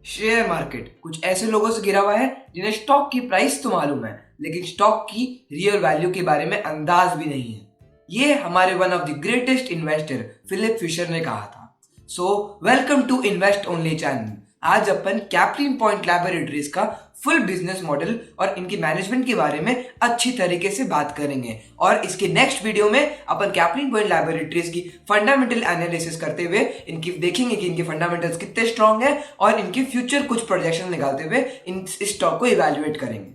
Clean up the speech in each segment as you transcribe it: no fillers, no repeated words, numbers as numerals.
Share market कुछ ऐसे लोगों से घिरा हुआ है जिन्हें स्टॉक की प्राइस तो मालूम है, लेकिन स्टॉक की रियल वैल्यू के बारे में अंदाज भी नहीं है। ये हमारे one of the greatest investor Philip Fisher ने कहा था। So welcome to invest only channel. आज अपन कैप्लिन पॉइंट लैबोरेटरीज का फुल बिजनेस मॉडल और इनकी मैनेजमेंट के बारे में अच्छी तरीके से बात करेंगे, और इसके नेक्स्ट वीडियो में अपन कैप्लिन पॉइंट लैबोरेटरीज की फंडामेंटल एनालिसिस करते हुए इनकी देखेंगे कि इनके फंडामेंटल्स कितने स्ट्रांग है और इनकी फ्यूचर कुछ प्रोजेक्शन निकालते हुए इस स्टॉक को इवैल्यूएट करेंगे।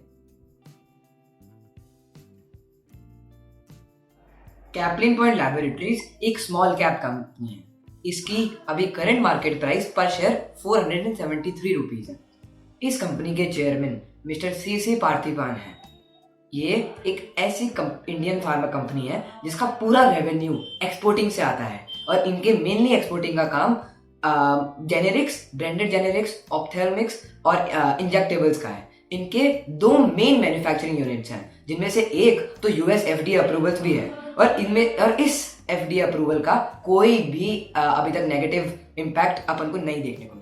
कैप्लिन पॉइंट लैबोरेटरीज एक स्मॉल कैप कंपनी है। इसकी अभी करंट मार्केट प्राइस पर शेयर 473 रुपीज है। इस कंपनी के चेयरमैन मिस्टर सी पार्थिपान है। ये एक ऐसी इंडियन फार्मा कंपनी है जिसका पूरा रेवेन्यू एक्सपोर्टिंग से आता है, और इनके मेनली एक्सपोर्टिंग का काम जेनेरिक्स, ब्रांडेड जेनेरिक्स, ऑप्थेल्मिक्स और इंजेक्टेबल्स का है। इनके दो मेन मैन्युफैक्चरिंग यूनिट्स हैं, जिनमें से एक तो यूएस एफडीए अप्रूवल्स भी है, और इस एफडीए अप्रूवल का कोई भी अभी तक नेगेटिव इम्पैक्ट अपन को नहीं देखने को मिला।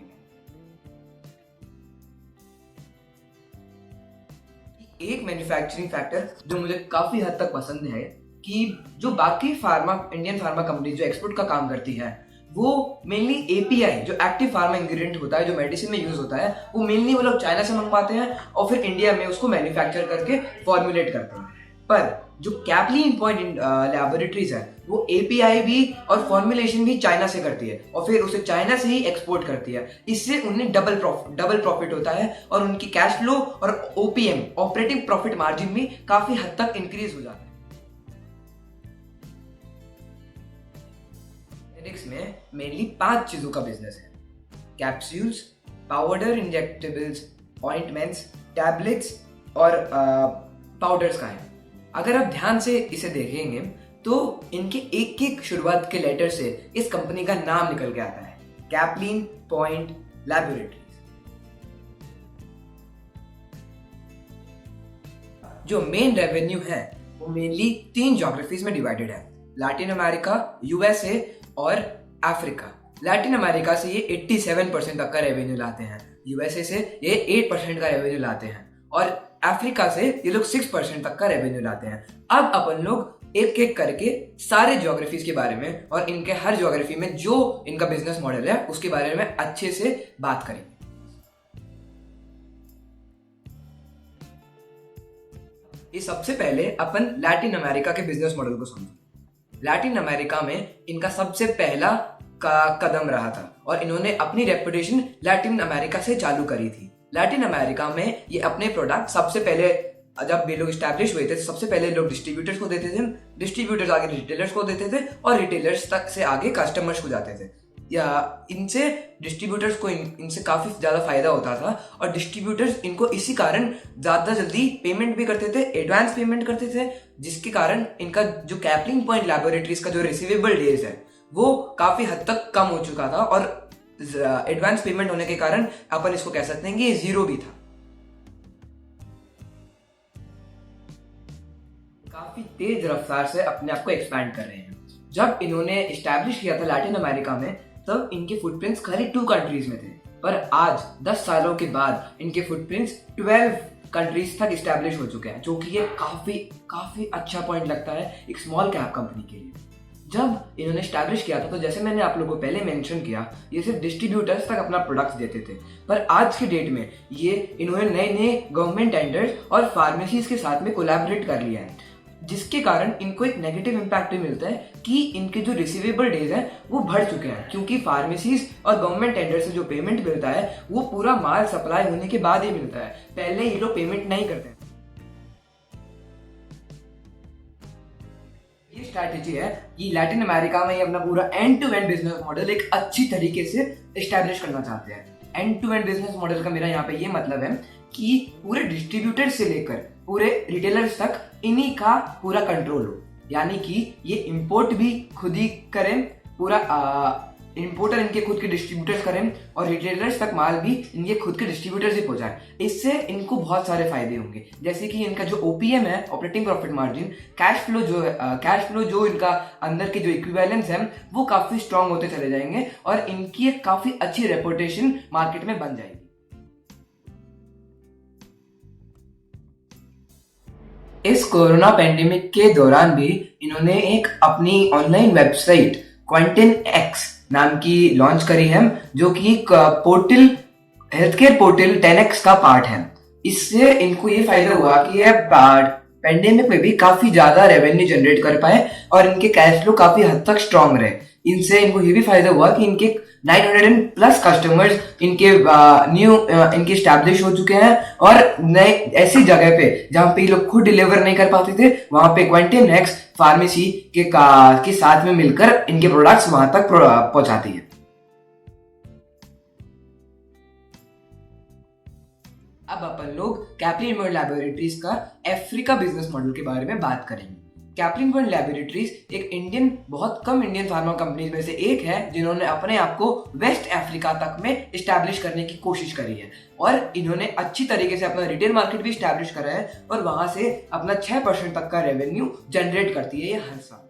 एक मैन्युफैक्चरिंग फैक्टर जो मुझे काफी हद तक पसंद है कि जो बाकी इंडियन फार्मा कंपनी जो एक्सपोर्ट का काम करती है, वो मेनली एपीआई जो एक्टिव फार्मा इंग्रेडिएंट होता है, जो मेडिसिन में यूज होता है, वो मेनली वो लोग चाइना से मंगवाते हैं और फिर इंडिया में उसको मैन्युफैक्चर करके फॉर्मुलेट करते हैं। पर जो कैप्लिन पॉइंट लैबोरेटरीज है, वो एपीआई भी और फॉर्मुलेशन भी चाइना से करती है और फिर उसे चाइना से ही एक्सपोर्ट करती है। इससे उन्हें डबल प्रॉफिट होता है, और उनकी कैश फ्लो और ओपीएम ऑपरेटिंग प्रॉफिट मार्जिन भी काफी हद तक इंक्रीज हो जाता है। जेनेरिक्स में मेनली 5 चीजों का बिजनेस है: capsules, powder, injectables, ointments, tablets और पाउडर्स का है। अगर आप ध्यान से इसे देखेंगे तो इनके एक एक शुरुआत के लेटर से इस कंपनी का नाम निकल के आता है, कैप्लिन पॉइंट लैबोरेटरीज। जो मेन रेवेन्यू है वो मेनली 3 ज्योग्राफीज में डिवाइडेड है: लैटिन अमेरिका, यूएसए और अफ्रीका। लैटिन अमेरिका से ये 87% तक का रेवेन्यू लाते हैं, यूएसए से ये 8% का रेवेन्यू लाते हैं, और अफ्रीका से ये लोग 6% तक का रेवेन्यू लाते हैं। अब अपन लोग एक एक करके सारे ज्योग्राफीज के बारे में और इनके हर ज्योग्राफी में जो इनका बिजनेस मॉडल है उसके बारे में अच्छे से बात करेंगे। ये सबसे पहले अपन लैटिन अमेरिका के बिजनेस मॉडल को समझें। लैटिन अमेरिका में इनका सबसे पहला कदम रहा था, और इन्होंने अपनी रेपुटेशन लैटिन अमेरिका से चालू करी थी। लैटिन अमेरिका में ये अपने प्रोडक्ट सबसे पहले, जब ये लोग स्टैब्लिश हुए थे, सबसे पहले लोग डिस्ट्रीब्यूटर्स को देते थे, डिस्ट्रीब्यूटर्स आगे रिटेलर्स को देते थे, और रिटेलर्स तक से आगे कस्टमर्स को जाते थे। या इनसे डिस्ट्रीब्यूटर्स को इनसे काफी ज्यादा फायदा होता था, और डिस्ट्रीब्यूटर्स इनको इसी कारण ज्यादा जल्दी पेमेंट भी करते थे, एडवांस पेमेंट करते थे, जिसके कारण इनका जो कैप्लिन पॉइंट लैबोरेटरीज का जो रिसीवेबल डेज है वो काफी हद तक कम हो चुका था, और एडवांस पेमेंट होने के कारण अपन इसको कह सकते हैं कि ये 0 भी था। काफी तेज रफ्तार से अपने आप को एक्सपैंड कर रहे हैं। जब इन्होंने एस्टैब्लिश किया था लैटिन अमेरिका में, तब इनके फुटप्रिंट्स खाली 2 कंट्रीज में थे, पर आज 10 सालों के बाद इनके फुटप्रिंट्स 12 कंट्रीज तक एस्टैब्लिश हो चुके हैं, जो कि ये काफी अच्छा पॉइंट लगता है एक स्मॉल कैप कंपनी के लिए। जब इन्होंने स्टैब्लिश किया था, तो जैसे मैंने आप लोगों को पहले मेंशन किया, ये सिर्फ डिस्ट्रीब्यूटर्स तक अपना प्रोडक्ट्स देते थे, पर आज के डेट में ये इन्होंने नए गवर्नमेंट टेंडर्स और फार्मेसीज के साथ में कोलैबोरेट कर लिया है, जिसके कारण इनको एक नेगेटिव इम्पैक्ट भी मिलता है कि इनके जो रिसीवेबल डेज हैं वो बढ़ चुके हैं, क्योंकि फार्मेसीज और गवर्नमेंट टेंडर से जो पेमेंट मिलता है वो पूरा माल सप्लाई होने के बाद ही मिलता है, पहले ये लोग पेमेंट नहीं करते हैं। ये स्ट्रैटेजी है कि लैटिन अमेरिका में ये अपना पूरा end to end business model एक अच्छी तरीके से एस्टैब्लिश करना चाहते हैं। End to end business model का मेरा यहाँ पे ये मतलब है कि पूरे डिस्ट्रीब्यूटर से लेकर पूरे रिटेलर्स तक इन्हीं का पूरा कंट्रोल हो, यानी कि ये इंपोर्ट भी खुद ही करें, पूरा इंपोर्टर इनके खुद के डिस्ट्रीब्यूटर्स करें, और रिटेलर्स तक माल भी इनके खुद के डिस्ट्रीब्यूटर्स ही पहुंचाएं। इससे इनको बहुत सारे फायदे होंगे, जैसे कि इनका जो ओपीएम है, operating profit margin, cash flow जो इनका अंदर के जो इक्विवेलेंस है वो काफी स्ट्रांग होते चले जाएंगे, और इनकी एक काफी अच्छी रेपुटेशन मार्केट में बन जाएगी। कोरोना पेंडेमिक के दौरान भी इन्होंने एक अपनी ऑनलाइन वेबसाइट क्वांटिन एक्स नाम की लॉन्च करी है, जो कि portal health care portal 10x का पार्ट है। इससे इनको ये फायदा हुआ कि ये पेंडेमिक में भी काफी ज्यादा रेवेन्यू जनरेट कर पाए और इनके कैश फ्लो काफी हद तक स्ट्रांग रहे। इनसे इनको ये भी फायदा हुआ कि इनके 900 प्लस कस्टमर्स इनके स्टैब्लिश हो चुके हैं और नए ऐसी जगह पे जहां पे ये लोग खुद डिलीवर नहीं कर पाते थे, वहां पे क्वांटिन एक्स फार्मेसी के साथ में मिलकर इनके प्रोडक्ट्स वहां तक पहुंचाती है। अब अपन लोग कैप्लिन पॉइंट लैबोरेटरीज का अफ्रीका बिजनेस मॉडल के बारे में बात करेंगे। कैप्लिन पॉइंट लैबोरेटरीज एक बहुत कम इंडियन फार्मा कंपनीज में से एक है जिन्होंने अपने आप को वेस्ट अफ्रीका तक में इस्टेब्लिश करने की कोशिश करी है और इन्होंने अच्छी तरीके से अपना रिटेल मार्केट भी इस्टेब्लिश करा है और वहां से अपना 6% तक का रेवेन्यू जनरेट करती है ये हर साल।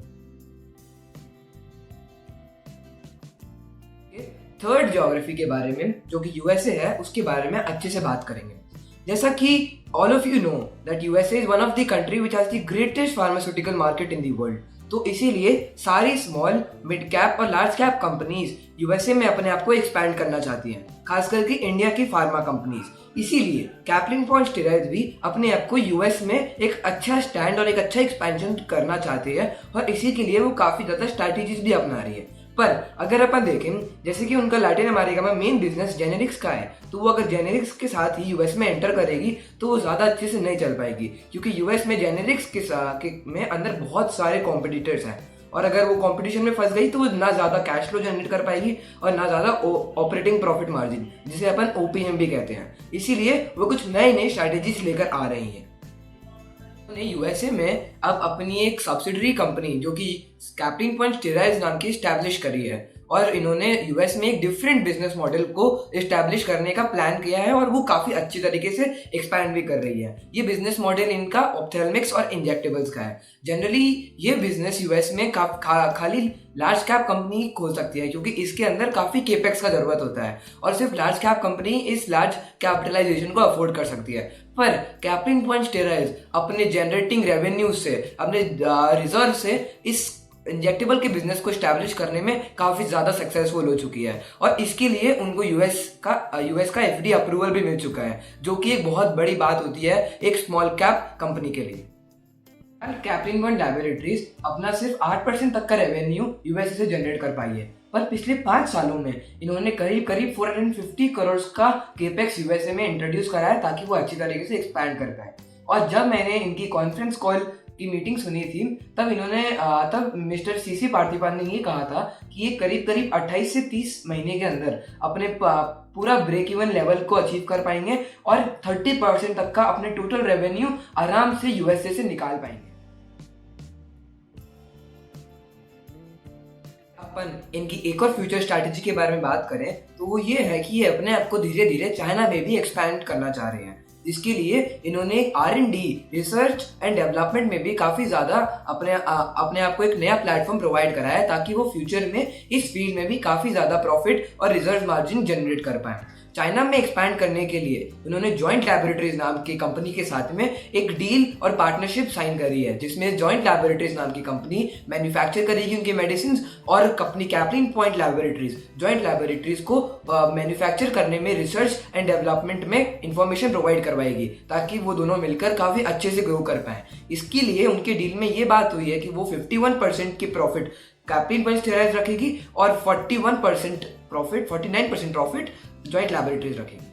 थर्ड ज्योग्राफी के बारे में जो कि यूएसए है उसके बारे में अच्छे से बात करेंगे। जैसा कि all of you know that USA is one of the country which has the greatest pharmaceutical market in the world. तो इसीलिए सारी स्मॉल मिड कैप और लार्ज कैप कंपनीज यूएसए में अपने आप को एक्सपैंड करना चाहती हैं, खास करके इंडिया की फार्मा कंपनीज। इसीलिए कैप्लिन पॉइंट स्टेरॉइड्स भी अपने आप को यूएस में एक अच्छा स्टैंड और एक अच्छा एक्सपेंशन करना चाहते हैं और इसी के लिए वो काफी ज्यादा स्ट्रैटेजीज भी अपना रही है। पर अगर अपन देखें जैसे कि उनका लैटिन अमेरिका में मेन बिजनेस जेनेरिक्स का है, तो वो अगर जेनेरिक्स के साथ ही यूएस में एंटर करेगी तो वो ज्यादा अच्छे से नहीं चल पाएगी, क्योंकि यूएस में जेनेरिक्स में अंदर बहुत सारे कॉम्पिटिटर्स हैं और अगर वो कंपटीशन में फंस गई तो वो ना ज्यादा कैश फ्लो जनरेट कर पाएगी और ना ज्यादा ऑपरेटिंग प्रॉफिट मार्जिन, जिसे अपन ओपीएम भी कहते हैं। इसीलिए वो कुछ नई स्ट्रैटेजीज लेकर आ रही है। यूएसए में अब अपनी एक सब्सिडरी कंपनी जो कि कैप्लिन पॉइंट स्टेरॉइड्स नाम की एस्टैब्लिश करी है और इन्होंने यूएस में एक डिफरेंट बिजनेस मॉडल को एस्टैब्लिश करने का प्लान किया है और वो काफी अच्छी तरीके से एक्सपैंड भी कर रही है। ये बिजनेस मॉडल इनका ऑप्थेल्मिक्स और इंजेक्टेबल्स का है। जनरली ये बिजनेस यूएस में खाली लार्ज कैप कंपनी खोल सकती है, क्योंकि इसके अंदर काफी केपेक्स का जरूरत होता है और सिर्फ लार्ज कैप कंपनी इस लार्ज कैपिटलाइजेशन को अफोर्ड कर सकती है। पर कैप्लिन पॉइंट स्टेरॉइड्स अपने जनरेटिंग रेवेन्यू से, अपने रिजर्व से इस इंजेक्टेबल के बिजनेस को एस्टैब्लिश करने में काफी ज्यादा सक्सेसफुल हो चुकी है और इसके लिए उनको यूएस का एफडी अप्रूवल भी मिल चुका है, जो कि एक बहुत बड़ी बात होती है एक स्मॉल कैप कंपनी के लिए। कैप्लिन पॉइंट लैबोरेटरीज अपना सिर्फ 8% तक का रेवेन्यू यूएस से जनरेट कर पाई है, पर पिछले 5 सालों में इन्होंने करीब 450 करोड़ का केपेक्स यूएसए में इंट्रोड्यूस करा है ताकि वो अच्छी तरीके से एक्सपैंड कर पाए। और जब मैंने इनकी कॉन्फ्रेंस कॉल की मीटिंग सुनी थी तब मिस्टर सीसी पार्थिपान ने ये कहा था कि ये करीब 28 से 30 महीने के अंदर अपने पूरा ब्रेक इवन लेवल को अचीव कर पाएंगे और 30% तक का अपने टोटल रेवेन्यू आराम से यूएसए से निकाल पाएंगे। अपन इनकी एक और फ्यूचर स्ट्रैटेजी के बारे में बात करें तो वो ये है कि ये अपने आप को धीरे धीरे चाइना में भी एक्सपैंड करना चाह रहे हैं, जिसके लिए इन्होंने R&D रिसर्च एंड डेवलपमेंट में भी काफी ज्यादा अपने आप को एक नया प्लेटफॉर्म प्रोवाइड करा है ताकि वो फ्यूचर में इस फील्ड में भी काफी ज्यादा प्रॉफिट और रिजर्व मार्जिन जनरेट कर पाए। चाइना में एक्सपैंड करने के लिए उन्होंने जॉइंट लैबोरेटरीज नाम की कंपनी के साथ में एक डील और पार्टनरशिप साइन करी है, जिसमें जॉइंट लैबोरेटरीज नाम की कंपनी मैन्युफैक्चर करेगी उनके मेडिसिन और company Caplin Point laboratories joint laboratories को मैन्युफैक्चर करने में रिसर्च एंड डेवलपमेंट में इंफॉर्मेशन प्रोवाइड करवाएगी ताकि वो दोनों मिलकर काफी अच्छे से ग्रो कर पाए। इसके लिए उनके डील में ये बात हुई है कि वो 51% की प्रॉफिट कैप्लिन पॉइंट स्टेरॉइड्स रखेगी और 49% प्रॉफिट जॉइंट लैबोरेटरीज रखेगी।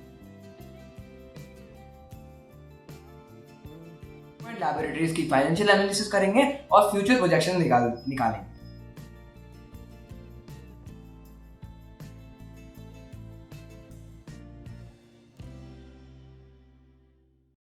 लैबोरेटरीज की फाइनेंशियल एनालिसिस करेंगे और फ्यूचर प्रोजेक्शन निकालेंगे।